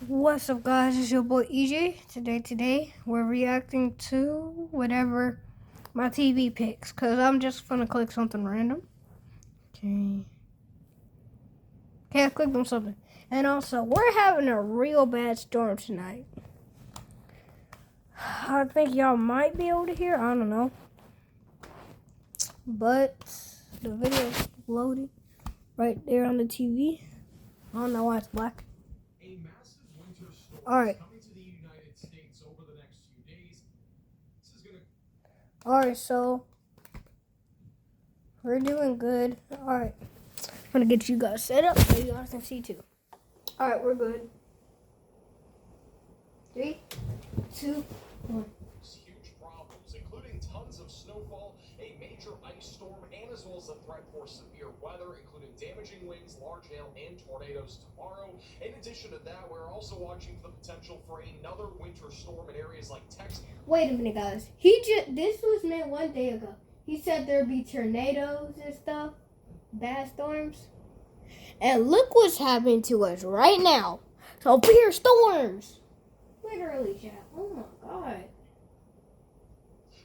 What's up, guys? It's your boy EJ. Today, we're reacting to whatever my TV picks, cause I'm just gonna click something random. Okay, I clicked on something, and also we're having a real bad storm tonight. I think y'all might be able to hear. I don't know, but the video's loaded right there on the TV. I don't know why it's black. A massive winter storm All right. is coming to the United States over the next few days. This is going to... All right, so we're doing good. All right, I'm gonna get you guys set up so you guys can see too. All right, we're good. 3, 2, 1. Huge problems, including tons of snowfall, a major ice storm, and as well as a threat for severe weather, including damaging winds, large hail, and tornadoes tomorrow. In addition to that, we're also watching for the potential for another winter storm in areas like Texas. Wait a minute, guys. This was meant 1 day ago. He said there'd be tornadoes and stuff, bad storms. And look what's happening to us right now. Severe storms. Literally, chat. Oh my god.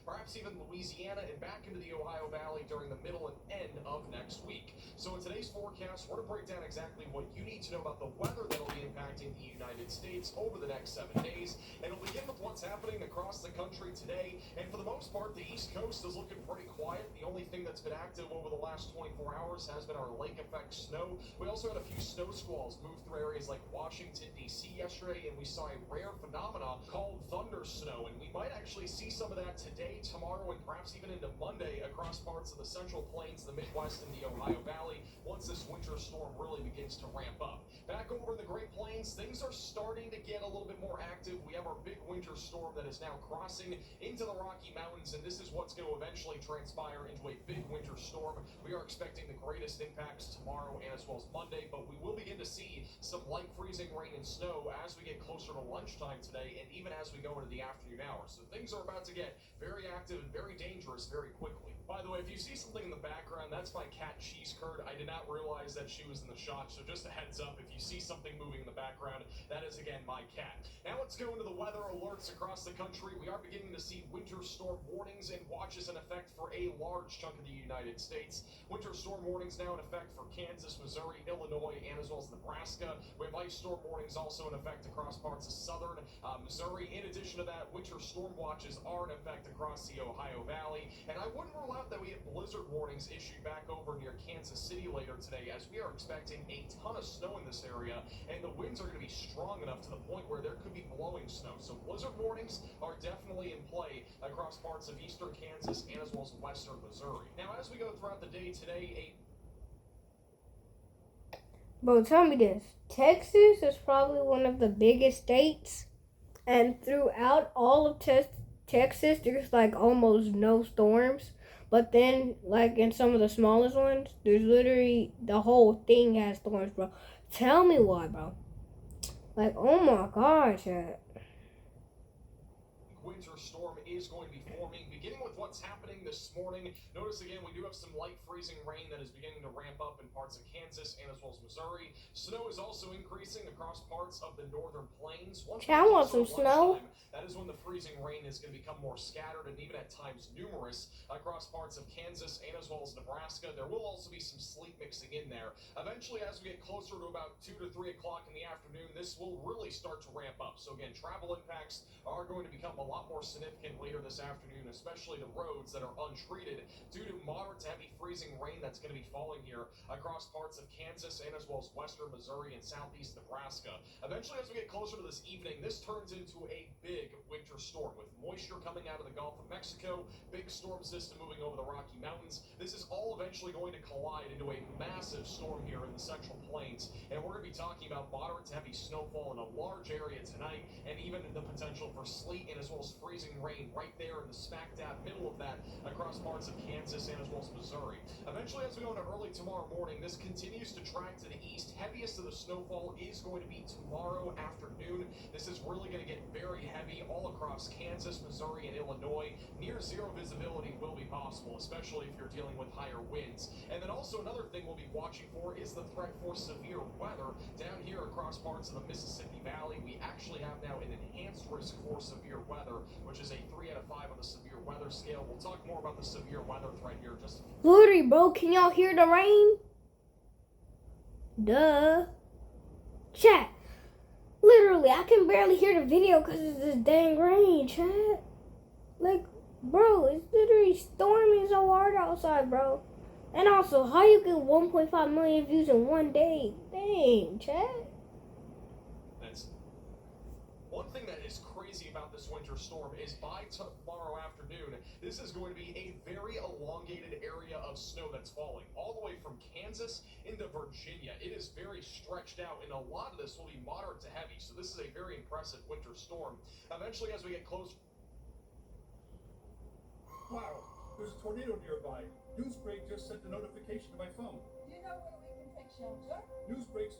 Perhaps even Louisiana and back into the Ohio Valley during the middle and end of next week. So in today's forecast, we're going to break down exactly what you need to know about the weather that will be impacting the United States over the next 7 days. And we'll begin with what's happening across the country today. And for the most part, the East Coast is looking pretty quiet. The only thing that's been active over the last 24 hours has been our lake effect snow. We also had a few snow squalls move through areas like Washington, D.C. yesterday, and we saw a rare phenomenon called thunder snow. And we might actually see some of that today, tomorrow, and perhaps even into Monday across parts of the Central Plains, the Midwest, and the Ohio Valley once this winter storm really begins to ramp up. Back over in the Great Plains, things are starting to get a little bit more active. We have our big winter storm that is now crossing into the Rocky Mountains, and this is what's going to eventually transpire into a big winter storm. We are expecting the greatest impacts tomorrow and as well as Monday, but we will begin to see some light freezing rain and snow as we get closer to lunchtime today and even as we go into the afternoon hours. So things are about to get very active and very dangerous very quickly. By the way, if you see something in the background, that's my cat Cheese Curd. I did not realize that she was in the shot, so just a heads up, if you see something moving in the background, that is again my cat. Now let's go into the weather alerts across the country. We are beginning to see winter storm warnings and watches in effect for a large chunk of the United States. Winter storm warnings now in effect for Kansas, Missouri, Illinois, and as well as Nebraska. We have ice storm warnings also in effect across parts of southern Missouri. In addition to that, winter storm watches are in effect across the Ohio Valley. And I wouldn't rule out that we have blizzard warnings issued back over near Kansas City later today, as we are expecting a ton of snow in this area, and the winds are going to be strong enough to the point where there could be blowing snow. So blizzard warnings are definitely in play across parts of eastern Kansas and as well as western Missouri. Now, as we go throughout the day today, Bro, tell me this. Texas is probably one of the biggest states, and throughout all of Texas, there's like almost no storms. But then, like in some of the smallest ones, there's literally the whole thing has storms, bro. Tell me why, bro. Like, oh my gosh. Winter storm is going to be forming, beginning with what's happening this morning. Notice again, we do have some light freezing rain that is beginning to ramp up in parts of Kansas and as well as Missouri. Snow is also increasing across parts of the northern plains. I want some snow. That is when the freezing rain is going to become more scattered and even at times numerous across parts of Kansas and as well as Nebraska. There will also be some sleet mixing in there. Eventually, as we get closer to about 2 to 3 o'clock in the afternoon, this will really start to ramp up. So again, travel impacts are going to become a lot more significant later this afternoon, especially the roads that are untreated due to moderate to heavy freezing rain that's going to be falling here across parts of Kansas and as well as western Missouri and southeast Nebraska. Eventually, as we get closer to this evening, this turns into a big winter storm with moisture coming out of the Gulf of Mexico, big storm system moving over the Rocky Mountains. This is all eventually going to collide into a massive storm here in the Central Plains, and we're going to be talking about moderate to heavy snowfall in a large area tonight, and even the potential for sleet and as well as freezing rain right there in the smack dab middle of that across parts of Kansas and as well as Missouri. Eventually, as we go into early tomorrow morning, this continues to track to the east. Heaviest of the snowfall is going to be tomorrow afternoon. This is really going to get very heavy all across Kansas, Missouri, and Illinois. Near zero visibility will be possible, especially if you're dealing with higher winds. And then also another thing we'll be watching for is the threat for severe weather down here across parts of the Mississippi Valley. We actually have now an enhanced risk for severe weather, which is a 3 out of 5 on the severe weather scale. We'll talk more about the severe weather threat here in just a few. Literally, bro, can y'all hear the rain? Duh. Chat. Literally, I can barely hear the video because it's this dang rain, chat. Like, bro, it's literally storming so hard outside, bro. And also, how you get 1.5 million views in one day? Dang, chat. That's one thing that is crazy about this winter storm is by tomorrow afternoon, this is going to be a very elongated area of snow that's falling all the way from Kansas into Virginia. It is very stretched out, and a lot of this will be moderate to heavy. So this is a very impressive winter storm. Eventually, as we get close. Wow, there's a tornado nearby. Newsbreak just sent a notification to my phone. Do you know where we can take shelter? Newsbreak's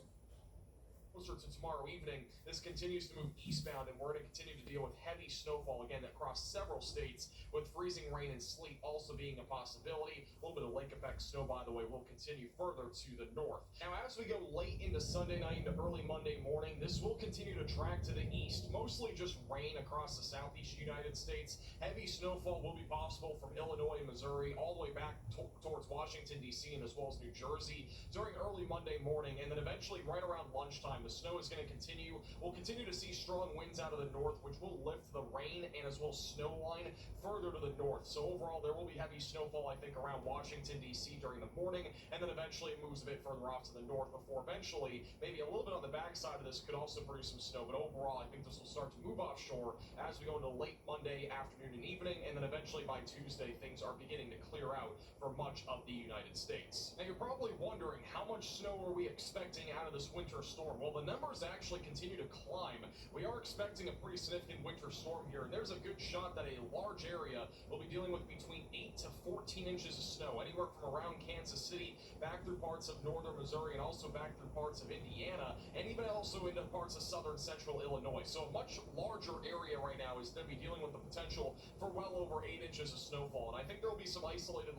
Closer to tomorrow evening, this continues to move eastbound, and we're going to continue to deal with heavy snowfall again across several states, with freezing rain and sleet also being a possibility. A little bit of lake effect snow, by the way, will continue further to the north. Now, as we go late into Sunday night into early Monday morning, this will continue to track to the east, mostly just rain across the southeast United States. Heavy snowfall will be possible from Illinois and Missouri all the way back towards Washington, D.C., and as well as New Jersey during early Monday morning, and then eventually right around lunchtime, the snow is going to continue. We'll continue to see strong winds out of the north, which will lift the rain and as well snow line further to the north. So overall, there will be heavy snowfall, I think, around Washington, D.C. during the morning, and then eventually it moves a bit further off to the north before eventually, maybe a little bit on the backside of this could also produce some snow. But overall, I think this will start to move offshore as we go into late Monday afternoon and evening, and then eventually by Tuesday, things are beginning to clear out for much of the United States. Now, you're probably wondering, how much snow are we expecting out of this winter storm? Well, the numbers actually continue to climb. We are expecting a pretty significant winter storm here, and there's a good shot that a large area will be dealing with between 8 to 14 inches of snow, anywhere from around Kansas City back through parts of northern Missouri and also back through parts of Indiana, and even also into parts of southern central Illinois. So a much larger area right now is going to be dealing with the potential for well over 8 inches of snowfall, and I think there will be some isolated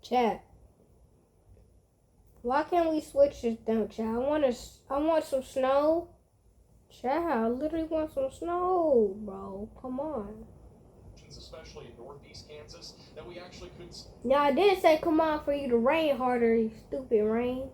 Chat. Why can't we switch this down, chat? I want some snow. Chat, I literally want some snow, bro. Come on. especially in northeast Kansas, that we actually could No, I didn't say come on for you to rain harder, you stupid rain.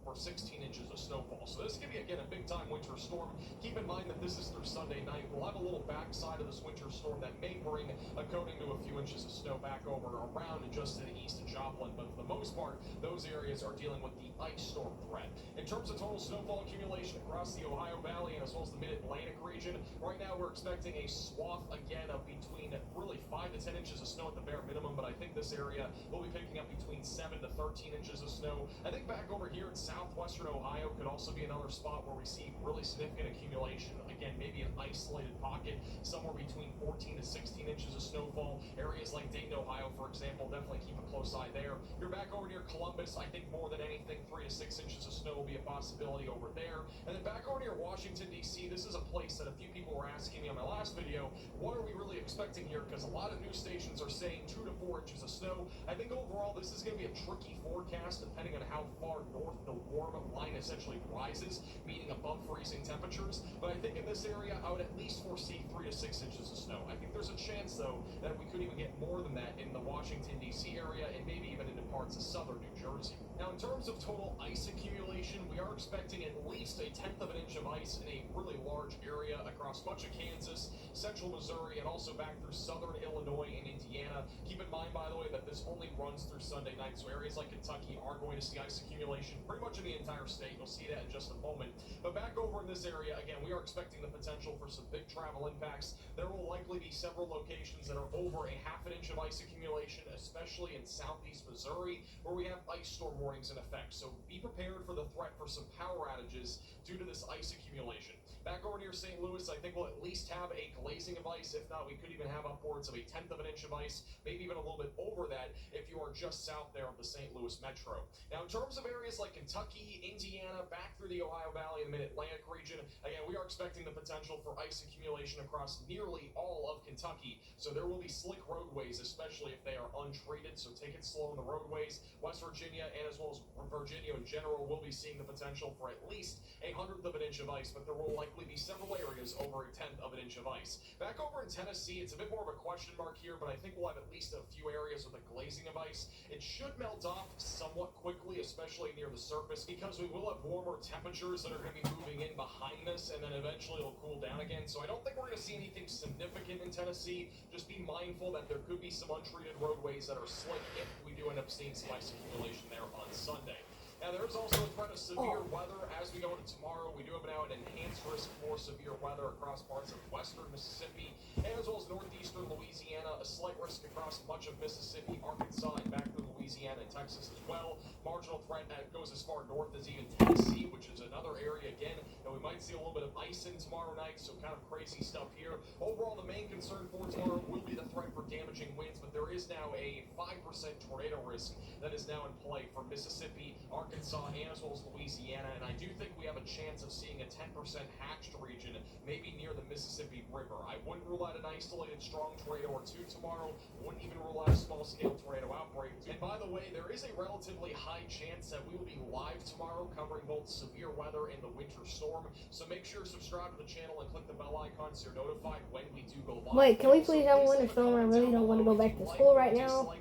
for 16 inches of snowfall. So this could be, again, a big-time winter storm. Keep in mind that this is through Sunday night. We'll have a little backside of this winter storm that may bring a coating to a few inches of snow back over around and just to the east of Joplin. But for the most part, those areas are dealing with the ice storm threat. In terms of total snowfall accumulation across the Ohio Valley and as well as the mid-Atlantic region, right now we're expecting a swath, again, of between really 5 to 10 inches of snow at the bare minimum. But I think this area will be picking up between 7 to 13 inches of snow. I think back over here in southwestern Ohio could also be another spot where we see really significant accumulation. Again, maybe an isolated pocket, somewhere between 14 to 16 inches of snowfall. Areas like Dayton, Ohio, for example, definitely keep a close eye there. You're back over near Columbus, I think more than anything, 3 to 6 inches of snow will be a possibility over there. And then back over near Washington, D.C., this is a place that a few people were asking me on my last video, what are we really expecting here? Because a lot of news stations are saying 2 to 4 inches of snow. I think overall this is going to be a tricky forecast depending on how far north the warm line essentially rises, meaning above freezing temperatures. But I think in this area, I would at least foresee 3 to 6 inches of snow. I think there's a chance, though, that we could even get more than that in the Washington, D.C. area and maybe even into parts of southern New Jersey. Now, in terms of total ice accumulation, we are expecting at least 1/10 of an inch of ice in a really large area across much of Kansas, central Missouri, and also back through southern Illinois and Indiana. Keep in mind, by the way, that this only runs through Sunday night, so areas like Kentucky are going to see ice accumulation pretty much in the entire state. You'll see that in just a moment. But back over in this area, again, we are expecting the potential for some big travel impacts. There will likely be several locations that are over 1/2 inch of ice accumulation, especially in southeast Missouri, where we have ice storm warnings in effect. So be prepared for the threat for some power outages due to this ice accumulation. Back over near St. Louis, I think we'll at least have a glazing of ice. If not, we could even have upwards of 1/10 of an inch of ice, maybe even a little bit over that if you are just south there of the St. Louis metro. Now, in terms of areas like Kentucky, Indiana, back through the Ohio Valley and the mid-Atlantic region, again, we are expecting the potential for ice accumulation across nearly all of Kentucky. So there will be slick roadways, especially if they are untreated, so take it slow on the roadways. West Virginia and as well as Virginia in general will be seeing the potential for at least 1/100 of an inch of ice, but there will likely likely be several areas over a tenth of an inch of ice. Back over in Tennessee, it's a bit more of a question mark here, but I think we'll have at least a few areas with a glazing of ice. It should melt off somewhat quickly, especially near the surface, because we will have warmer temperatures that are going to be moving in behind this, and then eventually it'll cool down again. So I don't think we're going to see anything significant in Tennessee. Just be mindful that there could be some untreated roadways that are slick if we do end up seeing some ice accumulation there on Sunday. Now, there's also a threat of severe weather as we go into tomorrow. We do have now an enhanced risk for severe weather across parts of western Mississippi, as well as northeastern Louisiana, a slight risk across much of Mississippi, Arkansas, and back through Louisiana and Texas as well. Marginal threat that goes as far north as even Tennessee, which is another area again. And we might see a little bit of ice in tomorrow night, so kind of crazy stuff here. Overall, the main concern for tomorrow will be the threat for damaging winds, but there is now a 5% tornado risk that is now in play for Mississippi, Arkansas, and as well as Louisiana. And I do think we have a chance of seeing a 10% hatched region, maybe near the Mississippi River. I wouldn't rule out an isolated strong tornado or two tomorrow. Wouldn't even rule out a small-scale tornado outbreak. And by the way, there is a relatively high chance that we will be live tomorrow covering both severe weather and the winter storm. So make sure to subscribe to the channel and click the bell icon so you're notified when we do go live. Wait, can we please have a winter storm? I really don't want to go back to school right now.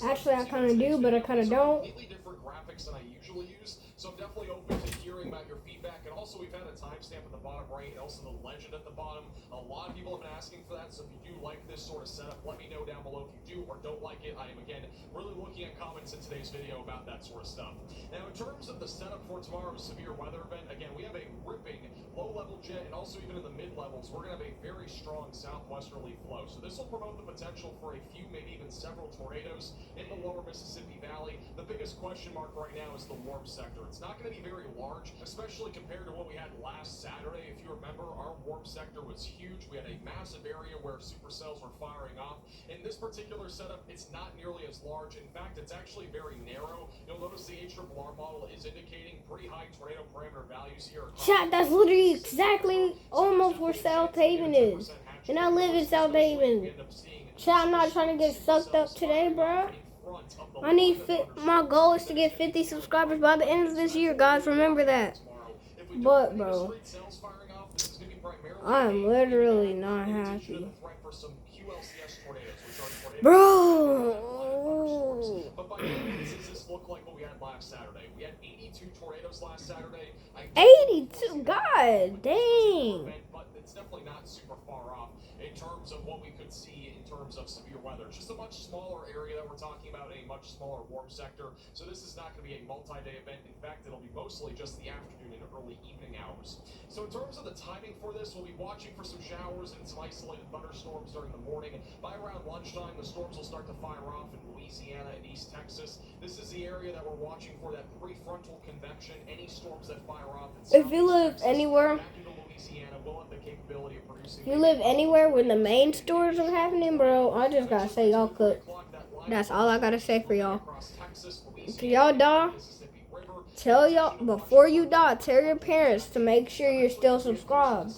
Actually, I kind of do, but I kind of don't. Completely different graphics than I usually use, so I'm definitely open to hearing about your feedback. And also, we've had a timestamp at the bottom right, and also the legend at the bottom. A lot of people have been asking for that, so if you do like this sort of setup, let me know down below if you do or don't like it. I am, again, really looking at comments in today's video about that sort of stuff. Now, in terms of the setup for tomorrow's severe weather event, again, we have a ripping low-level jet, and also even in the mid-levels, we're going to have a very strong southwesterly flow. So this will promote the potential for a few, maybe even several tornadoes in the lower Mississippi Valley. The biggest question mark right now is the warm sector. It's not going to be very large, especially compared to what we had last Saturday. If you remember, our warm sector was huge. We had a massive area where supercells were firing off. In this particular setup, it's not nearly as large. In fact, it's actually very narrow. You'll notice the HRRR model is indicating pretty high tornado parameter values here. Chat, that's literally exactly almost where South Haven is. And I live in South Haven. Chat, I'm not trying to get sucked up today, bro. I need my goal is to get 50 subscribers by the end of this year, guys. Remember that. But, bro, I'm literally not happy. Bro. But by no means does this look like what we had last Saturday. We had 82 tornadoes last Saturday. 82? God dang. But it's definitely not super far off in terms of what we could see in terms of severe weather. It's just a much smaller area that we're talking about, a much smaller warm sector. So this is not going to be a multi-day event. In fact, it'll be mostly just the afternoon and early evening hours. So in terms of the timing for this, we'll be watching for some showers and some isolated thunderstorms during the morning. By around lunchtime, the storms will start to fire off in Louisiana and East Texas. This is the area that we're watching for, that prefrontal convection. Any storms that fire off in If you live Texas, anywhere, back into Louisiana, will have the capability of producing. if you live anywhere where the main stores are happening, bro, I just gotta say y'all cook. That's all I gotta say for y'all. If y'all die, tell y'all, before you die, tell your parents to make sure you're still subscribed.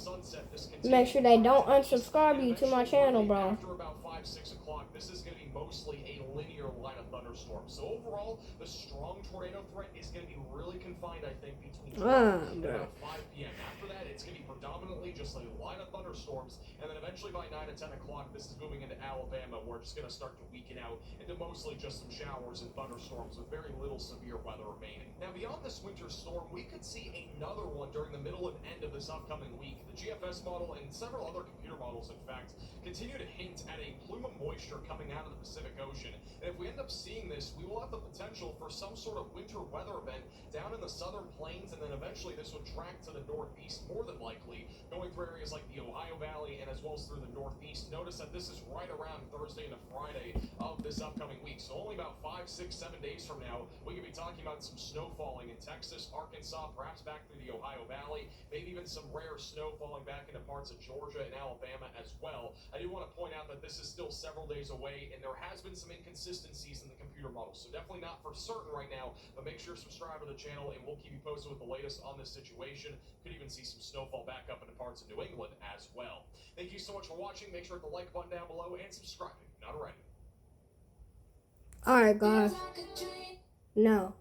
Make sure they don't unsubscribe you to my channel, bro. After about 5, 6 o'clock, this is going to be mostly a linear line of thunderstorms. So overall, the strong tornado threat is going to be really confined, I think, between 12 and about 5 p.m. After that, it's going to be predominantly just a line of thunderstorms, and then eventually by 9 to 10 o'clock, this is moving into Alabama, where it's going to start to weaken out into mostly just some showers and thunderstorms with very little severe weather remaining. Now, beyond this winter storm, we could see another one during the middle and end of this upcoming week. The GFS model and several other computer models, in fact, continue to hint at a plume of moisture coming out of the Pacific Ocean. And if we end up seeing this, we will have the potential for some sort of winter weather event down in the southern plains, and then eventually this would track to the northeast, more than likely, going through areas like the Ohio Valley and as well as through the northeast. Notice that this is right around Thursday into Friday of this upcoming week. So only about 5, 6, 7 days from now, we could be talking about some snow falling in Texas, Arkansas, perhaps back through the Ohio Valley, maybe even some rare snow falling back into parts of Georgia and Alabama as well. I do want to point out that this is still several days away, and there has been some inconsistencies in the computer model. So definitely not for certain right now, but make sure to subscribe to the channel, and we'll keep you posted with the latest on this situation. Could even see some snowfall back up into parts of New England as well. Thank you so much for watching. Make sure to hit the like button down below and subscribe if you're not already. Alright, guys. No.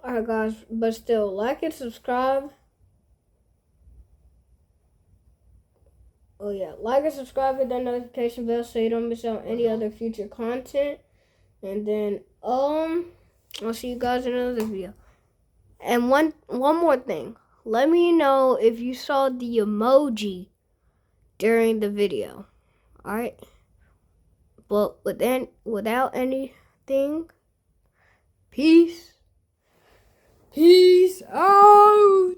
Alright, guys, but still, like and subscribe. Oh yeah, like and subscribe, hit that notification bell so you don't miss out on any other future content. And then I'll see you guys in another video. And one more thing. Let me know if you saw the emoji during the video. Alright? But without anything, peace. Peace out.